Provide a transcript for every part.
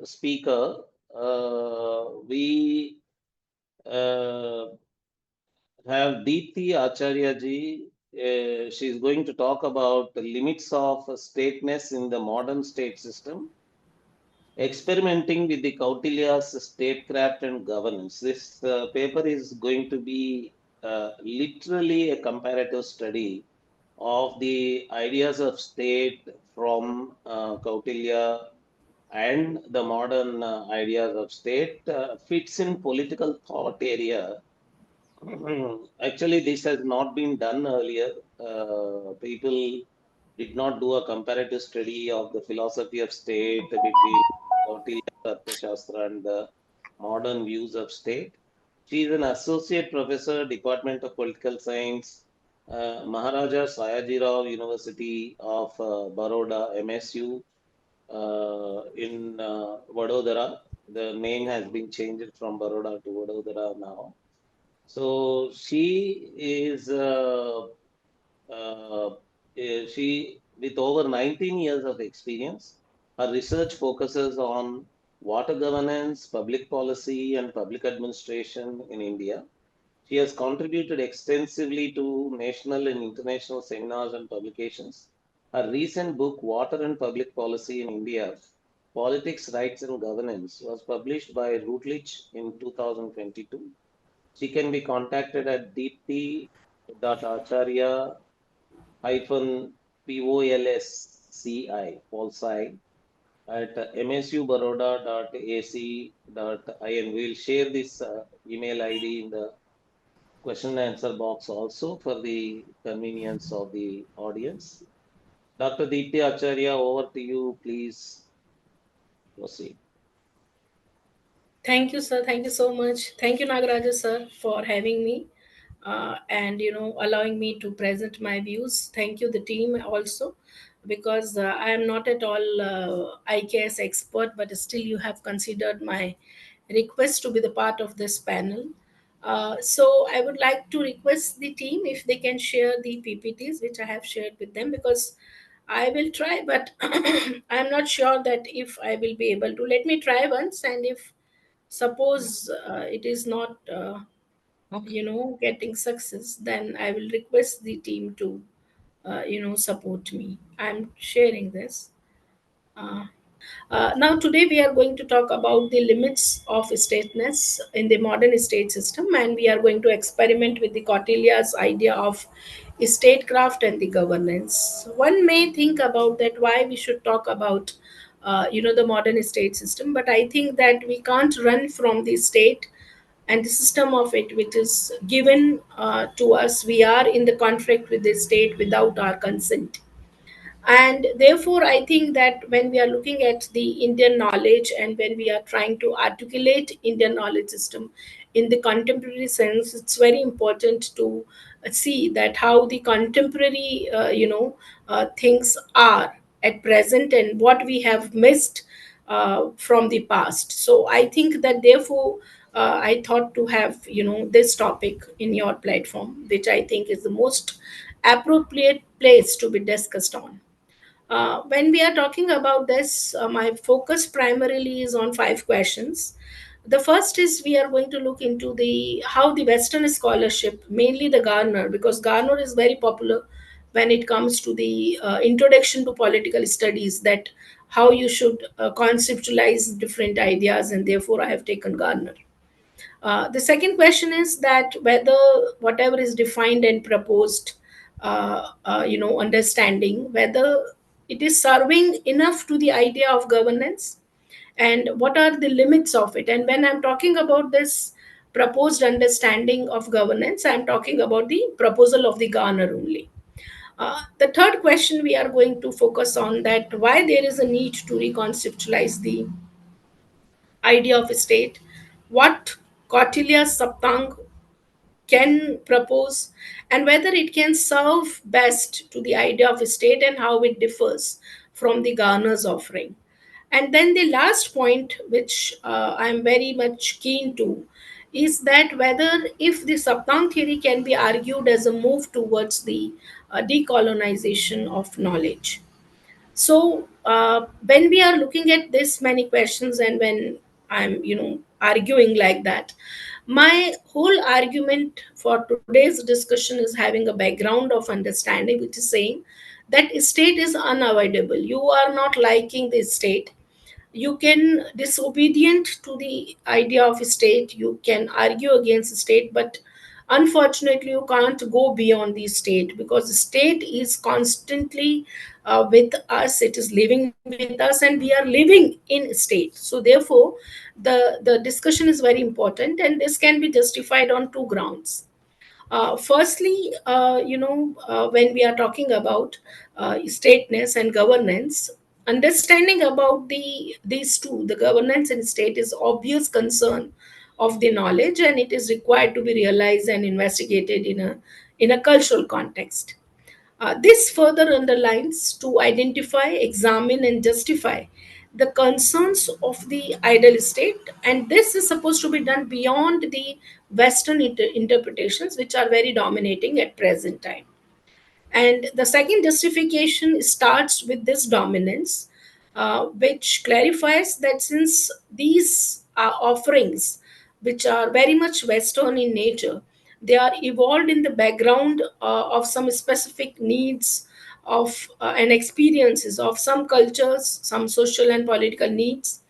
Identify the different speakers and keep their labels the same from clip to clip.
Speaker 1: speaker, we have Deepti Acharya ji. She's going to talk about the limits of stateness in the modern state system, experimenting with the Kautilya's statecraft and governance. This paper is going to be literally a comparative study of the ideas of state from Kautilya and the modern ideas of state fits in political thought area. Actually, this has not been done earlier. People did not do a comparative study of the philosophy of state between Kautilya Arthashastra and the modern views of state. She is an associate professor, Department of Political Science, Maharaja Sayajirao University of Baroda, MSU, in Vadodara. The name has been changed from Baroda to Vadodara now. So she is she with over 19 years of experience. Her research focuses on water governance, public policy, and public administration in India. She has contributed extensively to national and international seminars and publications. Her recent book, Water and Public Policy in India, Politics, Rights and Governance, was published by Routledge in 2022. She can be contacted at deepti.acharya hyphen polsci polsci at msubaroda.ac.in. We'll share this email ID in the question and answer box also for the convenience of the audience. Dr. Deepti Acharya, over to you. Please proceed.
Speaker 2: Thank you, sir. Thank you so much. Thank you, Nagaraja, sir, for having me and allowing me to present my views. Thank you, the team also, because I am not at all IKS expert, but still you have considered my request to be the part of this panel. So I would like to request the team if they can share the PPTs which I have shared with them, because I will try, but I'm not sure that if I will be able to. Let me try once, and if suppose it is not
Speaker 1: Okay.
Speaker 2: getting success, then I will request the team to support me. I'm sharing this. uh, Now, today we are going to talk about the limits of stateness in the modern state system, and we are going to experiment with the Kautilya's idea of statecraft and the governance. One may think about that why we should talk about, the modern state system, but I think that we can't run from the state and the system of it, which is given to us. We are in the conflict with the state without our consent, and therefore I think that when we are looking at the Indian knowledge and when we are trying to articulate Indian knowledge system in the contemporary sense, it's very important to see that how the contemporary things are at present and what we have missed from the past. So I think that therefore I thought to have this topic in your platform, which I think is the most appropriate place to be discussed on. When we are talking about this, my focus primarily is on five questions. The first is we are going to look into the how the Western scholarship, mainly the Garner, because Garner is very popular when it comes to the introduction to political studies, that how you should conceptualize different ideas, and therefore I have taken Garner. The second question is that whether whatever is defined and proposed, understanding whether it is serving enough to the idea of governance, and what are the limits of it. And when I'm talking about this proposed understanding of governance, I'm talking about the proposal of the Garner only. The third question we are going to focus on, that why there is a need to reconceptualize the idea of a state, what Kautilya's Saptanga can propose, and whether it can serve best to the idea of a state and how it differs from the Garner's offering. And then the last point, which I'm very much keen to, is that whether if the Saptang theory can be argued as a move towards the decolonization of knowledge. So when we are looking at this many questions, and when I'm arguing like that, my whole argument for today's discussion is having a background of understanding, which is saying that state is unavoidable. You are not liking the state, you can disobedient to the idea of state, you can argue against state, but unfortunately you can't go beyond the state, because the state is constantly with us, it is living with us, and we are living in state. So therefore the discussion is very important, and this can be justified on two grounds. Firstly, when we are talking about stateness and governance, understanding about these two, the governance and state, is obvious concern of the knowledge, and it is required to be realized and investigated in a cultural context. This further underlines to identify, examine, and justify the concerns of the ideal state, and this is supposed to be done beyond the Western interpretations, which are very dominating at present time. And the second justification starts with this dominance, which clarifies that since these offerings, which are very much Western in nature, they are evolved in the background of some specific needs of and experiences of some cultures, some social and political needs,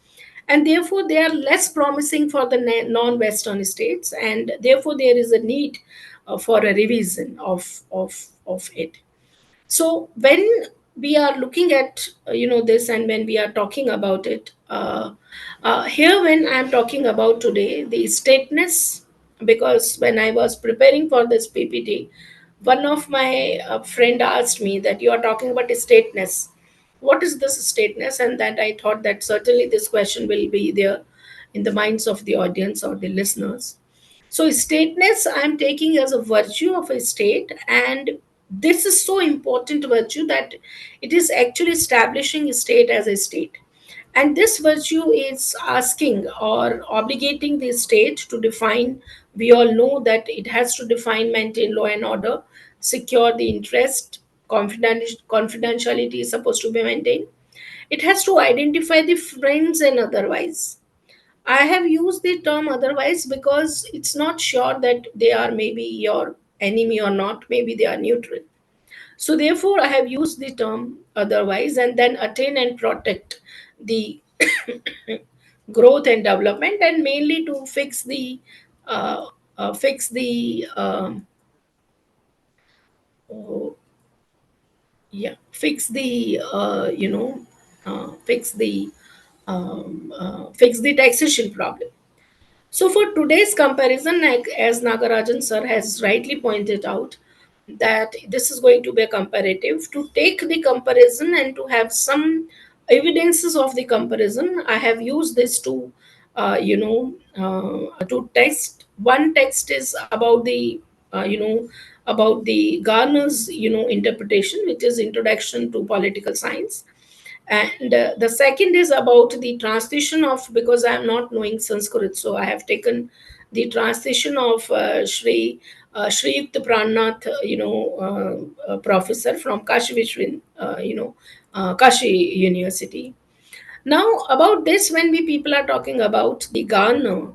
Speaker 2: and therefore they are less promising for the non-Western states, and therefore there is a need for a revision of it. So when we are looking at this, and when we are talking about it, here when I'm talking about today the stateness, because when I was preparing for this PPT, one of my friend asked me that you are talking about stateness, what is this stateness? And that I thought that certainly this question will be there in the minds of the audience or the listeners. So, stateness I'm taking as a virtue of a state, and this is so important virtue that it is actually establishing a state as a state. And this virtue is asking or obligating the state to define. We all know that it has to define, maintain law and order, secure the interest, confidentiality is supposed to be maintained. It has to identify the friends and otherwise. I have used the term otherwise because it's not sure that they are maybe your enemy or not, maybe they are neutral. So, therefore, I have used the term otherwise, and then attain and protect the growth and development, and mainly to uh, fix the oh, yeah, fix the taxation problem. So, for today's comparison, like as Nagarajan sir has rightly pointed out, that this is going to be a comparative. To take the comparison and to have some evidences of the comparison, I have used this to text. One text is about the Garner's interpretation, which is Introduction to Political Science, and the second is about the translation of, because I am not knowing Sanskrit, so I have taken the translation of Shri Yukta Pranath, professor from Kashi Kashi University. Now, about this, when we people are talking about the Garner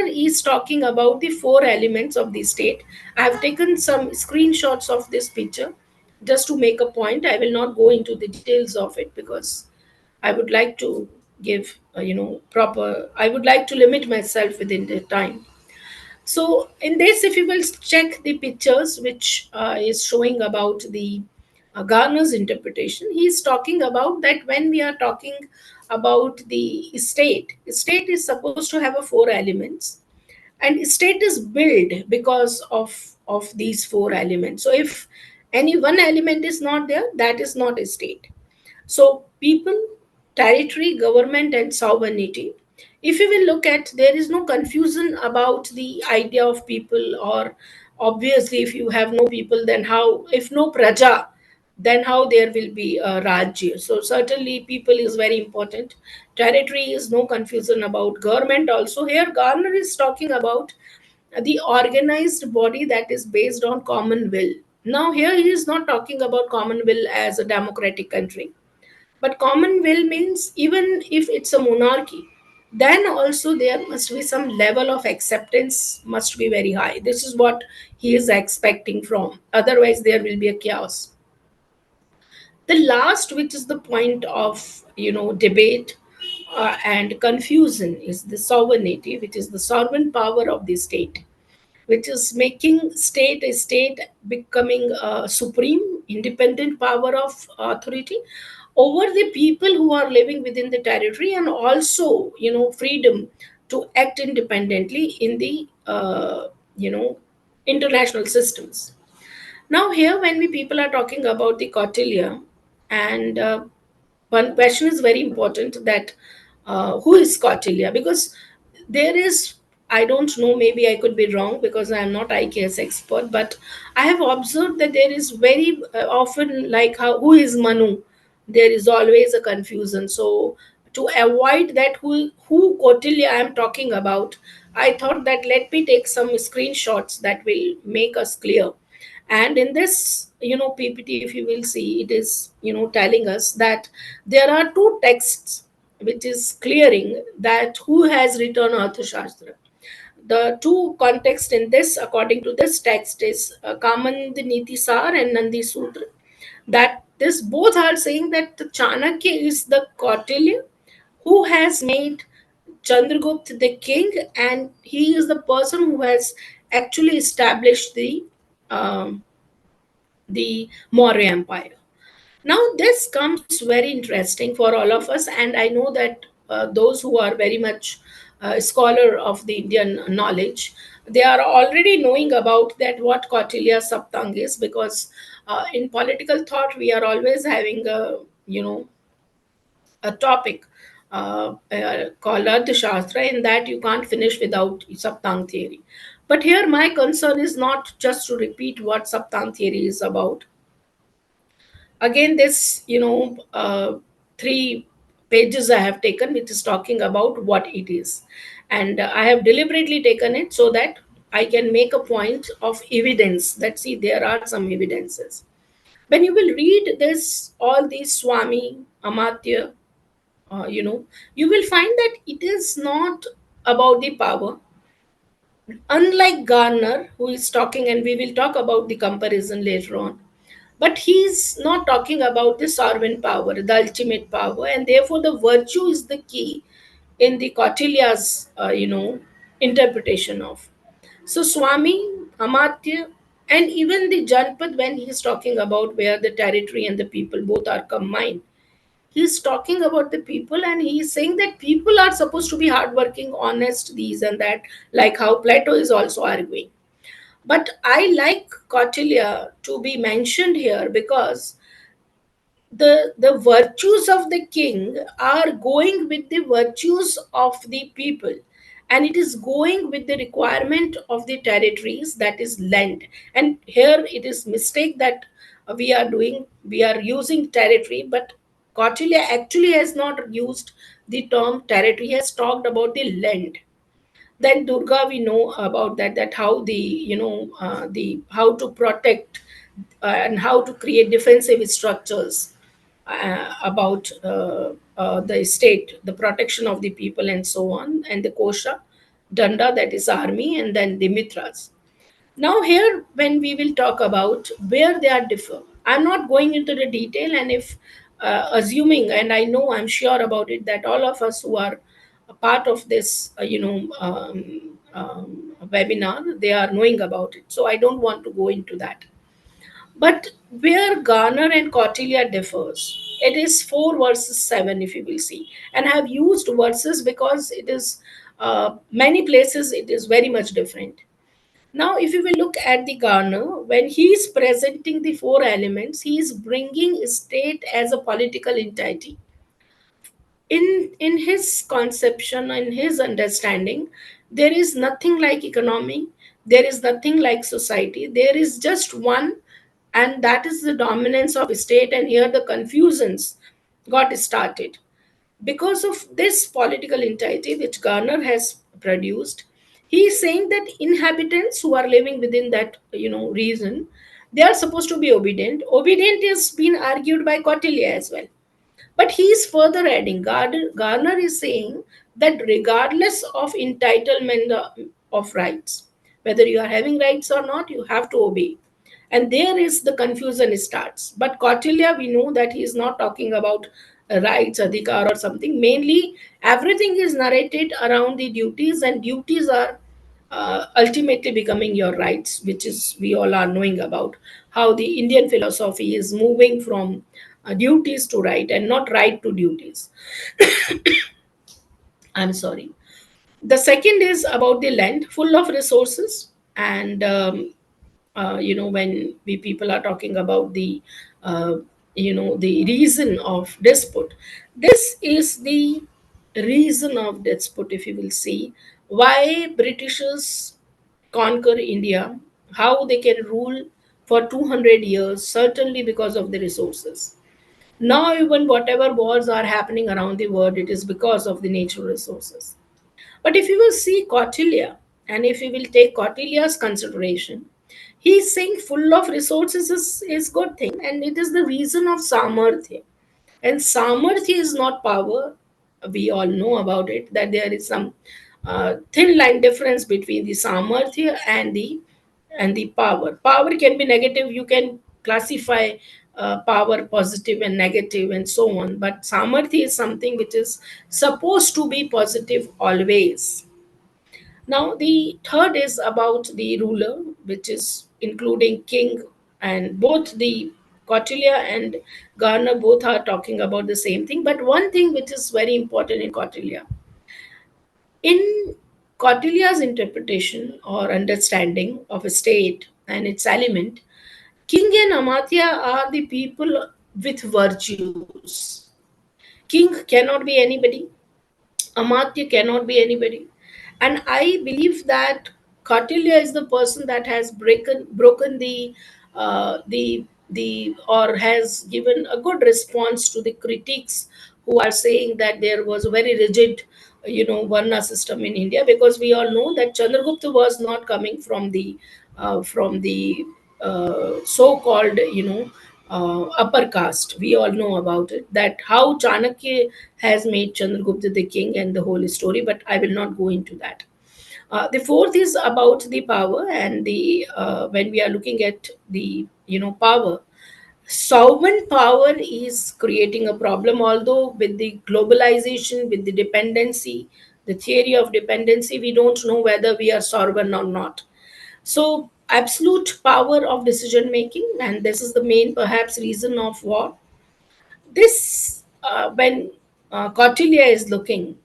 Speaker 2: is talking about the four elements of the state. I have taken some screenshots of this picture just to make a point. I will not go into the details of it because I would like to give, proper, I would like to limit myself within the time. So in this, if you will check the pictures, which is showing about the Garner's interpretation, he is talking about that when we are talking about the state is supposed to have a four elements, and state is built because of these four elements. So if any one element is not there, that is not a state. So, people, territory, government, and sovereignty. If you will look at, there is no confusion about the idea of people, or obviously, if you have no people, then how, if no praja, then how there will be a Rajya. So, certainly, people is very important. Territory is no confusion about. Government also. Here, Garner is talking about the organized body that is based on common will. Now, here he is not talking about common will as a democratic country, But common will means even if it's a monarchy, then also there must be some level of acceptance must be very high. This is what he is expecting from, otherwise there will be a chaos. The last, which is the point of debate and confusion, is the sovereignty, which is the sovereign power of the state, which is making state a state, becoming a supreme independent power of authority over the people who are living within the territory, and also freedom to act independently in the you know international systems. Now here, when we people are talking about the Kautilya, and one question is very important, that who is Kautilya? Because there is, I don't know, maybe I could be wrong because I am not IKS expert, but I have observed that there is very often, like how who is Manu, there is always a confusion. So to avoid that, who Kautilya I am talking about, I thought that let me take some screenshots that will make us clear. And in this PPT, if you will see, it is telling us that there are two texts which is clearing that who has written Arthashastra. The two contexts in this, according to this text, is Kamand Niti Sar and Nandi Sutra. That this both are saying that the Chanakya is the Kautilya who has made Chandragupta the king, and he is the person who has actually established um, the Maurya Empire. Now, this comes very interesting for all of us, and I know that those who are very much scholar of the Indian knowledge, they are already knowing about that what Kautilya Saptanga is, because in political thought we are always having a topic called Arthashastra, in that you can't finish without Saptang theory. But here my concern is not just to repeat what Saptang theory is about. Again, this three pages I have taken, which is talking about what it is, and I have deliberately taken it so that I can make a point of evidence, that see there are some evidences. When you will read this, all these Swami, Amatya, you will find that it is not about the power. Unlike Garner, who is talking, and we will talk about the comparison later on, but he's not talking about the sovereign power, the ultimate power, and therefore the virtue is the key in the Kautilya's, interpretation of. So Swami, Amatya, and even the Janpad, when he's talking about where the territory and the people both are combined, he's talking about the people, and he's saying that people are supposed to be hardworking, honest, these and that, like how Plato is also arguing. But I like Kautilya to be mentioned here because the virtues of the king are going with the virtues of the people, and it is going with the requirement of the territories, that is land. And here it is mistake that we are using territory, but Kautilya actually has not used the term territory, he has talked about the land. Then Durga, we know about that how the the how to protect and how to create defensive structures about the state, the protection of the people, and so on, and the kosha, danda, that is army, and then the mitras. Now here, when we will talk about where they are differ, I'm not going into the detail, and if assuming, and I know, I'm sure about it, that all of us who are a part of this webinar, they are knowing about it, so I don't want to go into that. But where Garner and Kautilya differs, it is 4 verses 7, if you will see. And I have used verses because it is many places it is very much different. Now, if you will look at the Garner, when he is presenting the 4 elements, he is bringing state as a political entity. In his conception, in his understanding, there is nothing like economy, there is nothing like society, there is just one, and that is the dominance of state. And here the confusions got started because of this political entity which Garner has produced. He is saying that inhabitants who are living within that region, they are supposed to be obedient. Obedient is been argued by Kautilya as well. But he is further adding, Garner is saying that regardless of entitlement of rights, whether you are having rights or not, you have to obey. And there is the confusion starts. But Kautilya, we know that he is not talking about rights, adhikar, or something. Mainly, everything is narrated around the duties, and duties are ultimately becoming your rights, which is we all are knowing about how the Indian philosophy is moving from duties to right and not right to duties. I'm sorry. The second is about the land full of resources, and when we people are talking about the uh, the reason of despot, this is the reason of despot, if you will see why Britishers conquer India, how they can rule for 200 years, certainly because of the resources. Now, even whatever wars are happening around the world, it is because of the natural resources. But if you will see Kautilya, and if you will take Kautilya's consideration, he is saying full of resources is good thing, and it is the reason of samarthya. And samarthya is not power. We all know about it, that there is some thin line difference between the samarthya and the power. Power can be negative. You can classify power positive and negative and so on. But samarthya is something which is supposed to be positive always. Now, the third is about the ruler, which is including king, and both the Kautilya and Garner both are talking about the same thing. But one thing which is very important in Kautilya's interpretation or understanding of a state and its element, king and Amatya are the people with virtues. King cannot be anybody, Amatya cannot be anybody. And I believe that Kautilya is the person that has broken the or has given a good response to the critics who are saying that there was a very rigid, Varna system in India, because we all know that Chandragupta was not coming from the so-called, upper caste. We all know about it, that how Chanakya has made Chandragupta the king and the whole story, but I will not go into that. The fourth is about the power, and the when we are looking at the power, sovereign power is creating a problem. Although with the globalization, with the dependency, the theory of dependency, we don't know whether we are sovereign or not. So absolute power of decision making, and this is the main perhaps reason of war. This when Kautilya is looking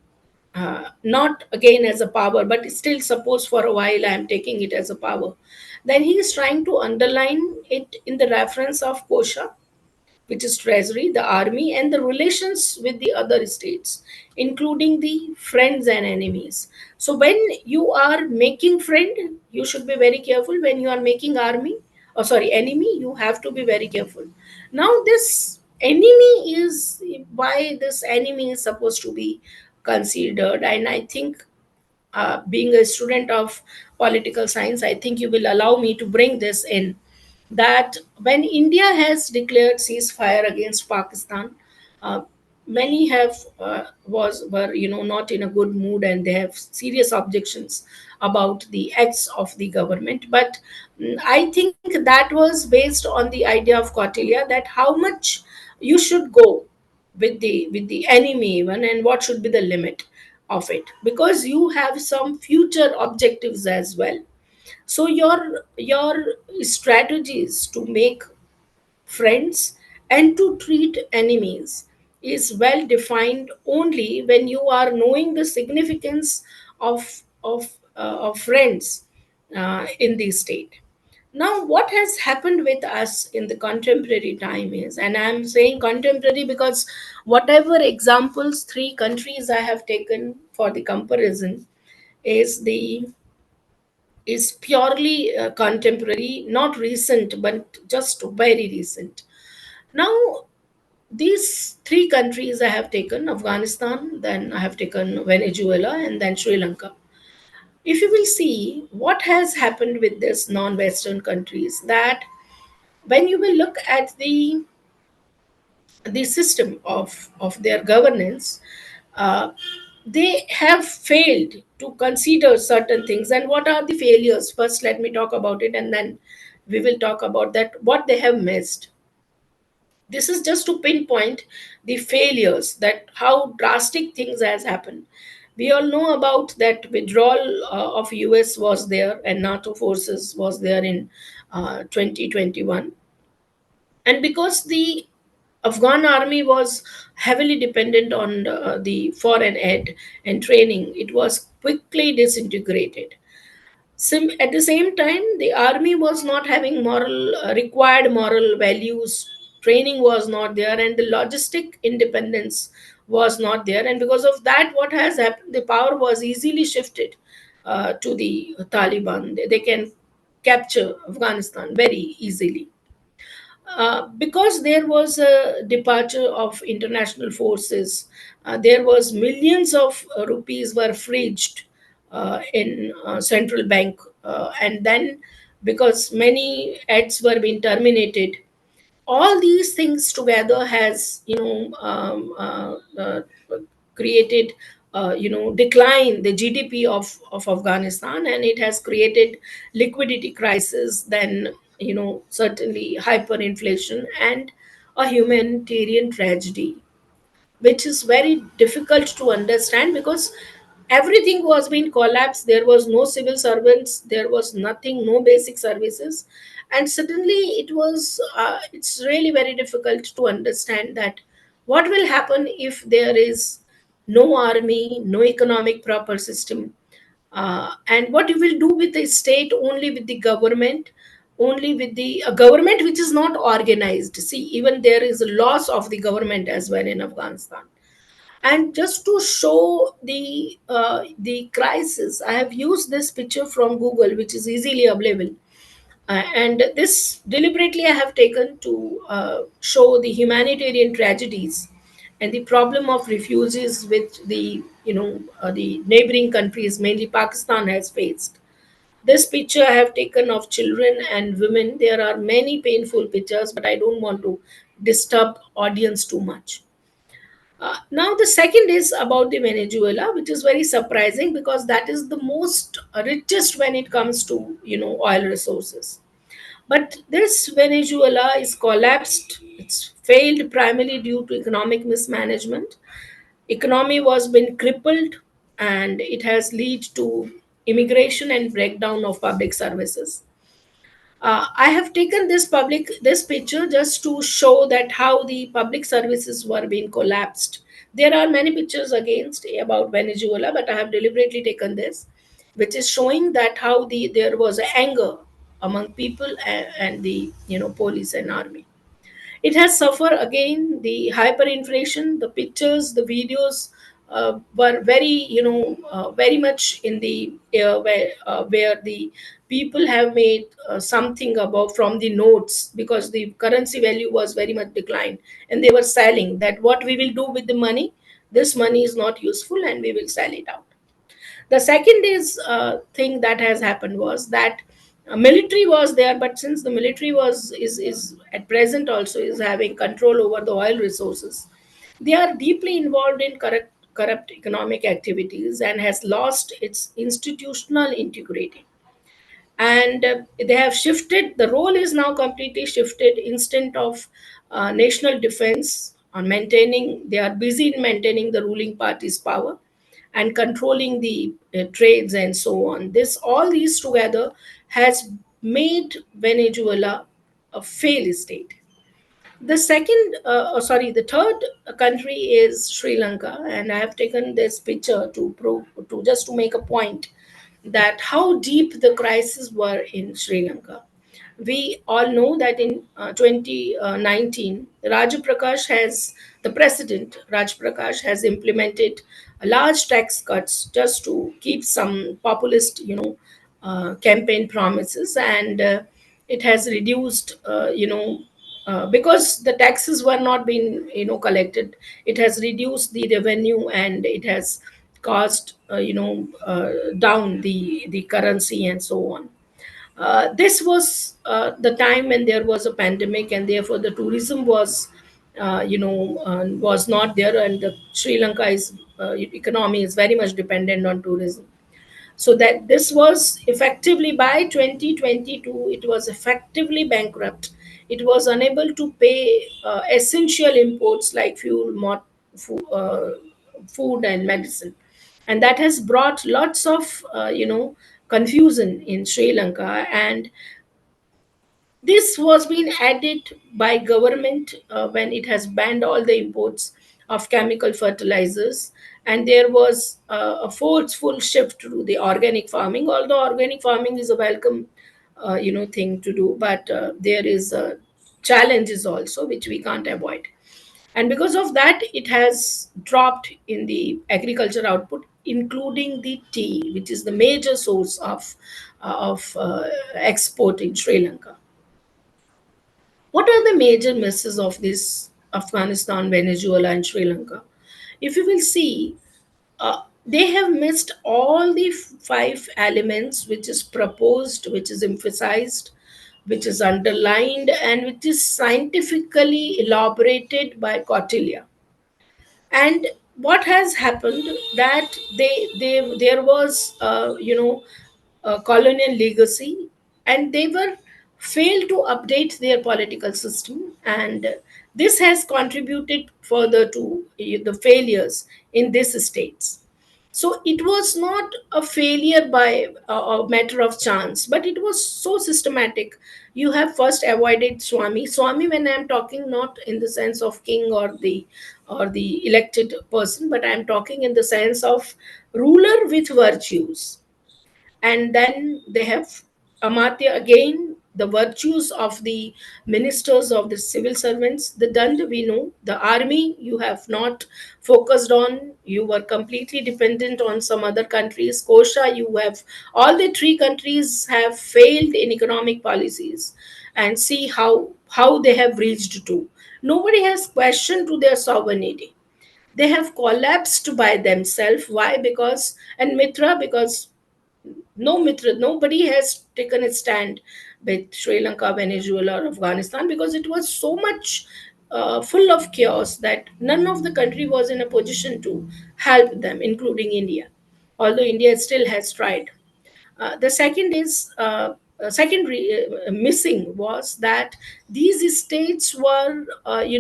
Speaker 2: not again as a power, but still suppose for a while I am taking it as a power, then he is trying to underline it in the reference of Kosha, which is treasury, the army, and the relations with the other states, including the friends and enemies. So when you are making friend, you should be very careful. When you are making army, or sorry, enemy, you have to be very careful. Now this enemy is why this enemy is supposed to be considered, and I think being a student of political science, I think you will allow me to bring this in, that when India has declared ceasefire against Pakistan, uh, many have was were not in a good mood, and they have serious objections about the acts of the government. But I think that was based on the idea of Kautilya, that how much you should go with the enemy even, and what should be the limit of it, because you have some future objectives as well. So your strategies to make friends and to treat enemies is well defined only when you are knowing the significance of friends in the state. Now, what has happened with us in the contemporary time is, and I'm saying contemporary because whatever examples three countries I have taken for the comparison is the is purely contemporary, not recent, but just very recent. Now, these three countries I have taken Afghanistan, then I have taken Venezuela, and then Sri Lanka. If you will see what has happened with this non Western countries, that when you will look at the the system of their governance, uh, they have failed to consider certain things. And what are the failures? First, let me talk about it, and then we will talk about that what they have missed. This is just to pinpoint the failures, that how drastic things has happened. We all know about that withdrawal of US was there, and NATO forces was there in 2021. And because the Afghan army was heavily dependent on the foreign aid and training, it was quickly disintegrated. At the same time, the army was not having required moral values, training was not there, and the logistic independence was not there. And because of that, what has happened, the power was easily shifted to the Taliban. They can capture Afghanistan very easily. Because there was a departure of international forces, there was millions of rupees were freezed in central bank, and then because many ads were being terminated, all these things together has created decline the GDP of Afghanistan, and it has created liquidity crisis, then certainly hyperinflation and a humanitarian tragedy, which is very difficult to understand because everything was being collapsed. There was no civil servants, there was nothing, no basic services. And suddenly it's really very difficult to understand that what will happen if there is no army, no economic proper system, and what you will do with the state, only with the government, only with the government which is not organized. See, even there is a loss of the government as well in Afghanistan. And just to show the crisis, I have used this picture from Google, which is easily available. And this deliberately I have taken to show the humanitarian tragedies and the problem of refugees which the neighboring countries, mainly Pakistan, has faced. This picture I have taken of children and women. There are many painful pictures, but I don't want to disturb audience too much. Now the second is about the Venezuela, which is very surprising because that is the most richest when it comes to oil resources. But this Venezuela is collapsed. It's failed primarily due to economic mismanagement. Economy was been crippled, and it has led to immigration and breakdown of public services. I have taken this picture just to show that how the public services were being collapsed. There are many pictures against about Venezuela, but I have deliberately taken this, which is showing that how there was anger among people and the police and army. It has suffered again the hyperinflation. The pictures, the videos were very, very much in the air, where the people have made something about from the notes because the currency value was very much declined, and they were selling that what we will do with the money. This money is not useful, and we will sell it out. The second is thing that has happened was that military was there, but since the military is at present also is having control over the oil resources, they are deeply involved in corrupt economic activities and has lost its institutional integrity. And they have shifted, the role is now completely shifted. Instead of national defense on maintaining, they are busy in maintaining the ruling party's power and controlling the trades and so on. This all these together has made Venezuela a failed state. The third country is Sri Lanka, and I have taken this picture to prove, to just to make a point that how deep the crises were in Sri Lanka. We all know that in 2019, the president Raj Prakash has implemented a large tax cuts just to keep some populist, campaign promises, and it has reduced, because the taxes were not being, collected. It has reduced the revenue, and it has caused, down the currency and so on. This was the time when there was a pandemic, and therefore the tourism was was not there, and the Sri Lanka is economy is very much dependent on tourism. So that this was effectively by 2022, it was effectively bankrupt. It was unable to pay essential imports like fuel, food and medicine, and that has brought lots of confusion in Sri Lanka. And this was being added by government when it has banned all the imports of chemical fertilizers, and there was a forceful shift to the organic farming. Although organic farming is a welcome, thing to do, but there is challenges also which we can't avoid. And because of that, it has dropped in the agriculture output, including the tea, which is the major source of export in Sri Lanka. What are the major misses of this Afghanistan, Venezuela, and Sri Lanka? If you will see, they have missed all the five elements which is proposed, which is emphasized, which is underlined, and which is scientifically elaborated by Kautilya. And what has happened, that they there was a colonial legacy, and they were failed to update their political system, and this has contributed further to the failures in these states. So it was not a failure by a matter of chance, but it was so systematic. You have first avoided Swami, when I am talking not in the sense of king or the elected person, but I am talking in the sense of ruler with virtues. And then they have Amatya again, the virtues of the ministers, of the civil servants. The Dand, we know, the army you have not focused on, you were completely dependent on some other countries. Kosha, you have, all the three countries have failed in economic policies, and see how they have reached to. Nobody has questioned to their sovereignty. They have collapsed by themselves. Why? Because, and Mitra, because nobody has taken a stand with Sri Lanka, Venezuela, or Afghanistan, because it was so much full of chaos that none of the country was in a position to help them, including India. Although India still has tried. The second is secondary missing was that these states were, they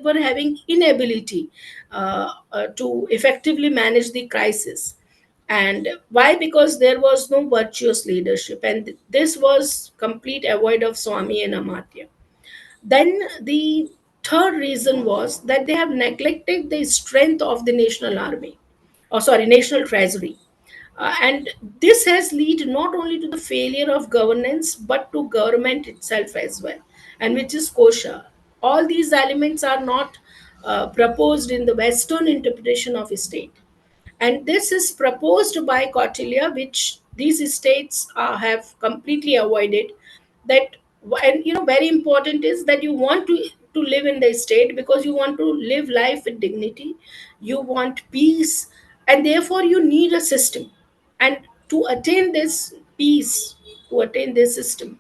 Speaker 2: were having inability to effectively manage the crisis. And why? Because there was no virtuous leadership, and this was complete avoid of Swami and Amatya. Then the third reason was that they have neglected the strength of the national army, or sorry, national treasury. And this has led not only to the failure of governance but to government itself as well, and which is kosha. All these elements are not proposed in the Western interpretation of state, and this is proposed by Kautilya, which these states have completely avoided. That, and very important is that you want to live in the state because you want to live life with dignity, you want peace, and therefore you need a system. And to attain this peace, to attain this system,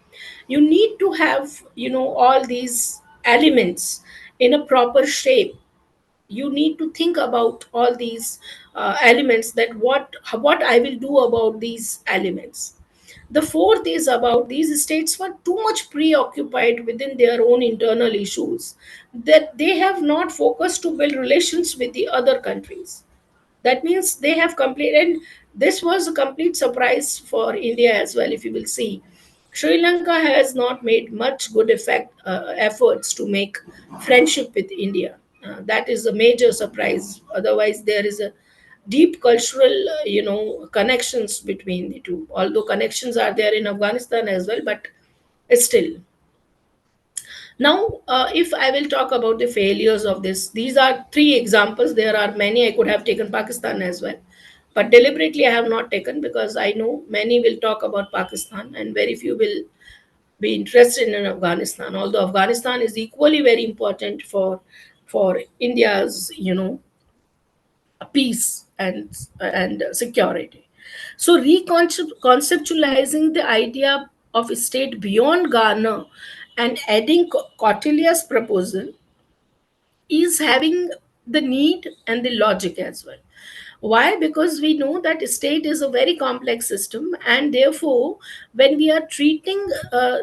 Speaker 2: you need to have all these elements in a proper shape. You need to think about all these elements, that what I will do about these elements. The fourth is about these states were too much preoccupied within their own internal issues, that they have not focused to build relations with the other countries. That means they have completed. This was a complete surprise for India as well. If you will see, Sri Lanka has not made much good efforts to make friendship with India. That is a major surprise. Otherwise, there is a deep cultural, connections between the two. Although connections are there in Afghanistan as well, but still. Now, if I will talk about the failures of this, these are three examples. There are many. I could have taken Pakistan as well, but deliberately I have not taken, because I know many will talk about Pakistan and very few will be interested in Afghanistan. Although Afghanistan is equally very important for India's, peace and security. So reconceptualizing the idea of a state beyond Ghana And adding Kautilya's proposal is having the need and the logic as well. Why? Because we know that state is a very complex system, and therefore, when we are treating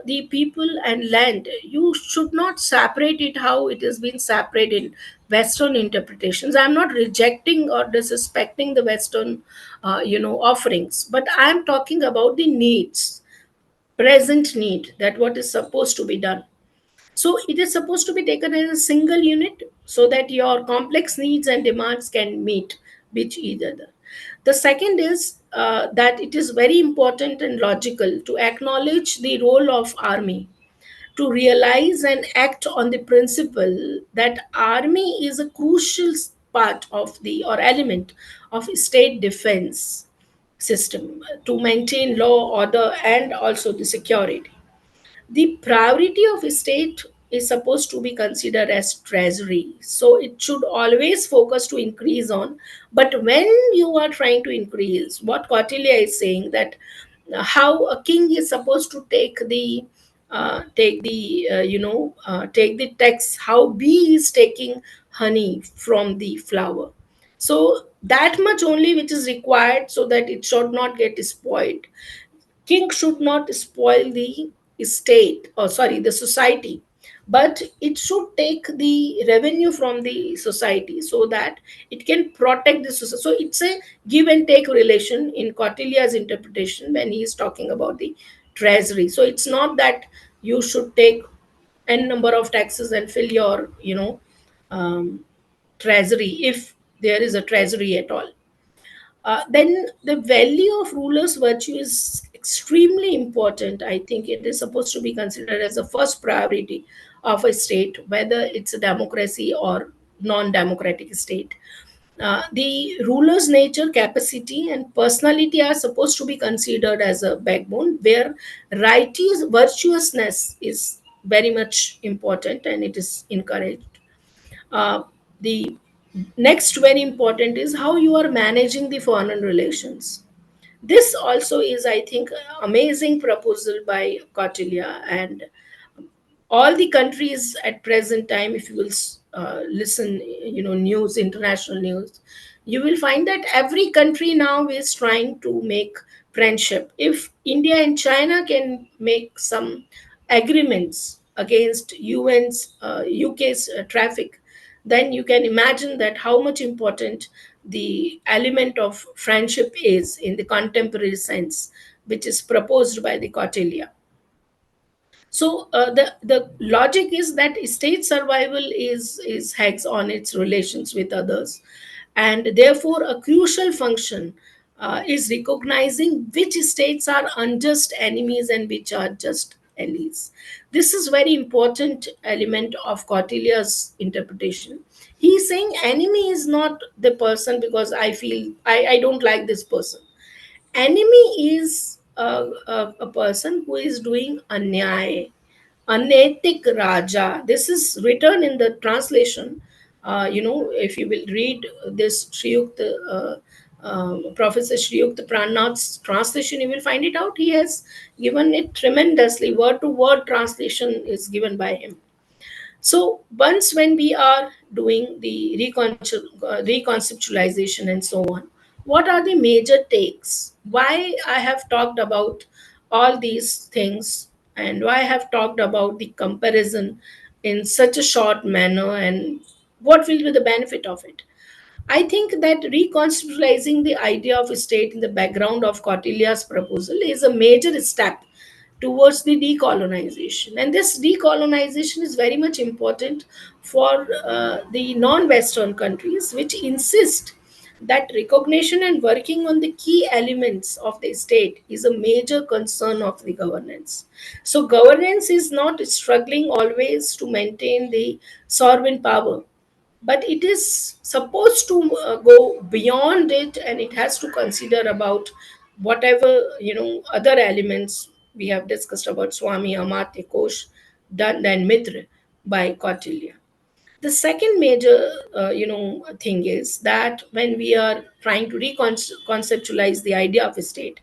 Speaker 2: the people and land, you should not separate it how it has been separated in Western interpretations. I'm not rejecting or disrespecting the Western, offerings, but I'm talking about the needs, present need, that what is supposed to be done. So it is supposed to be taken as a single unit so that your complex needs and demands can meet with each other. The second is that it is very important and logical to acknowledge the role of army, to realize and act on the principle that army is a crucial part of the or element of state defense system to maintain law, order, and also the security. The priority of a state is supposed to be considered as treasury, so it should always focus to increase on. But when you are trying to increase, what Kautilya is saying, that how a king is supposed to take the tax, how bee is taking honey from the flower. So that much only which is required, so that it should not get spoiled. King should not spoil the state, or sorry, the society, but it should take the revenue from the society so that it can protect the society. So it's a give and take relation in Kautilya's interpretation when he is talking about the treasury. So it's not that you should take n number of taxes and fill your um, treasury, if there is a treasury at all. Then the value of rulers' virtue is extremely important. I think it is supposed to be considered as the first priority of a state, whether it's a democracy or non-democratic state. The ruler's nature, capacity, and personality are supposed to be considered as a backbone, where righteous virtuousness is very much important and it is encouraged. The next very important is how you are managing the foreign relations. This also is, I think, amazing proposal by Kautilya. And all the countries at present time, if you will listen, news, international news, you will find that every country now is trying to make friendship. If India and China can make some agreements against UK's traffic, then you can imagine that how much important the element of friendship is in the contemporary sense, which is proposed by the Kautilya. So the logic is that state survival is hangs on its relations with others, and therefore a crucial function is recognizing which states are unjust enemies and which are just allies. This is very important element of Kautilya's interpretation. He's saying enemy is not the person because I feel I don't like this person. Enemy is a person who is doing anyay, Anetik Raja. This is written in the translation. If you will read this Professor Shriyukta Pranath's translation, you will find it out. He has given it tremendously. Word to word translation is given by him. So once when we are doing the reconceptualization and so on, what are the major takes? Why I have talked about all these things, and why I have talked about the comparison in such a short manner, and what will be the benefit of it? I think that reconceptualizing the idea of a state in the background of Kautilya's proposal is a major step towards the decolonization. And this decolonization is very much important for the non Western countries, which insist that recognition and working on the key elements of the state is a major concern of the governance. So, governance is not struggling always to maintain the sovereign power, but it is supposed to go beyond it, and it has to consider about whatever other elements we have discussed about Swami, Amartya, Kosh, Dand, and Mitra by Kautilya. The second major thing is that when we are trying to reconceptualize the idea of a state,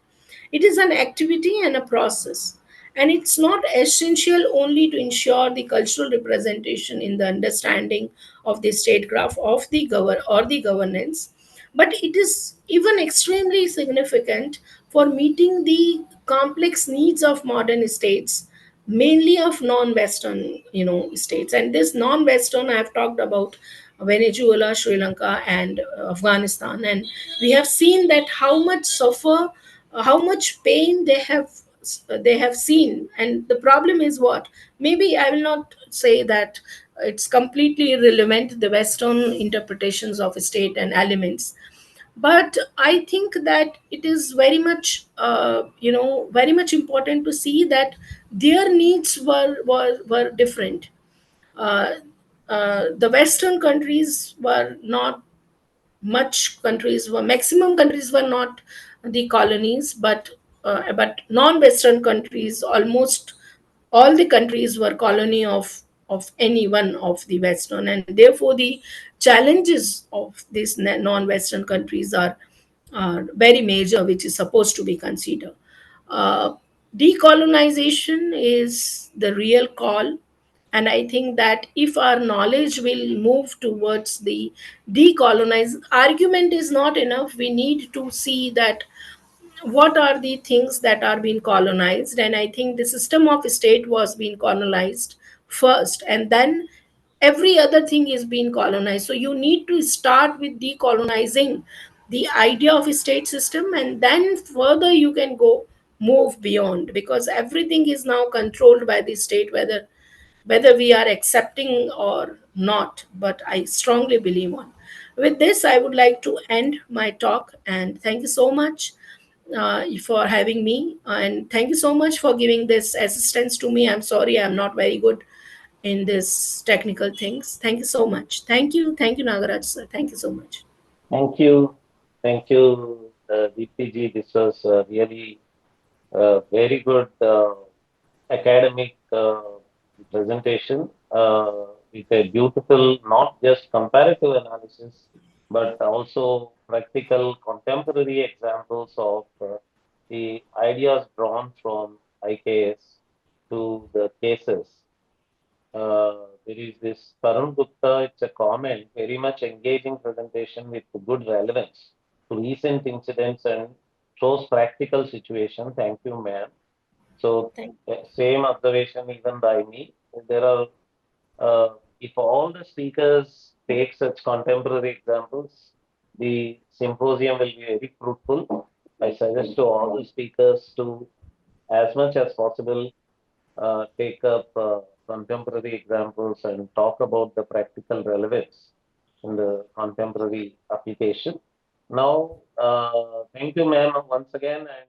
Speaker 2: it is an activity and a process. And it's not essential only to ensure the cultural representation in the understanding of the statecraft of the or the governance, but it is even extremely significant for meeting the complex needs of modern states, mainly of non-western states. And this non-western, I have talked about Venezuela, Sri Lanka, and Afghanistan, and we have seen that how much suffer, how much pain they have seen. And the problem is what, maybe I will not say that it's completely irrelevant, the western interpretations of state and elements, but I think that it is very much very much important to see that their needs were different. uh, the western countries were not much, countries were maximum countries were not the colonies, but non-western countries, almost all the countries were colony of any one of the western, and therefore the challenges of these non-western countries are very major, which is supposed to be considered. uh, Decolonization is the real call, and I think that if our knowledge will move towards the decolonize, argument is not enough. We need to see that what are the things that are being colonized, and I think the system of state was being colonized first, and then every other thing is being colonized. So you need to start with decolonizing the idea of a state system, and then further you can go move beyond, because everything is now controlled by the state, whether we are accepting or not, but I strongly believe on. With this, I would like to end my talk, and thank you so much for having me, and thank you so much for giving this assistance to me. I'm sorry I'm not very good in this technical things. Thank you so much. Thank you, Nagaraj sir. Thank you so much.
Speaker 1: Thank you. Thank you, Deepti ji. This was really very good academic presentation with a beautiful, not just comparative analysis, but also practical contemporary examples of the ideas drawn from IKS to the cases. There is this Tarun Gupta, it's a comment, very much engaging presentation with good relevance to recent incidents and shows practical situation. Thank you, ma'am. So,
Speaker 2: Thank
Speaker 1: same observation even by me. There are, if all the speakers take such contemporary examples, the symposium will be very fruitful. I suggest to all the speakers to, as much as possible, take up contemporary examples and talk about the practical relevance in the contemporary application. Now, thank you, ma'am, once again. And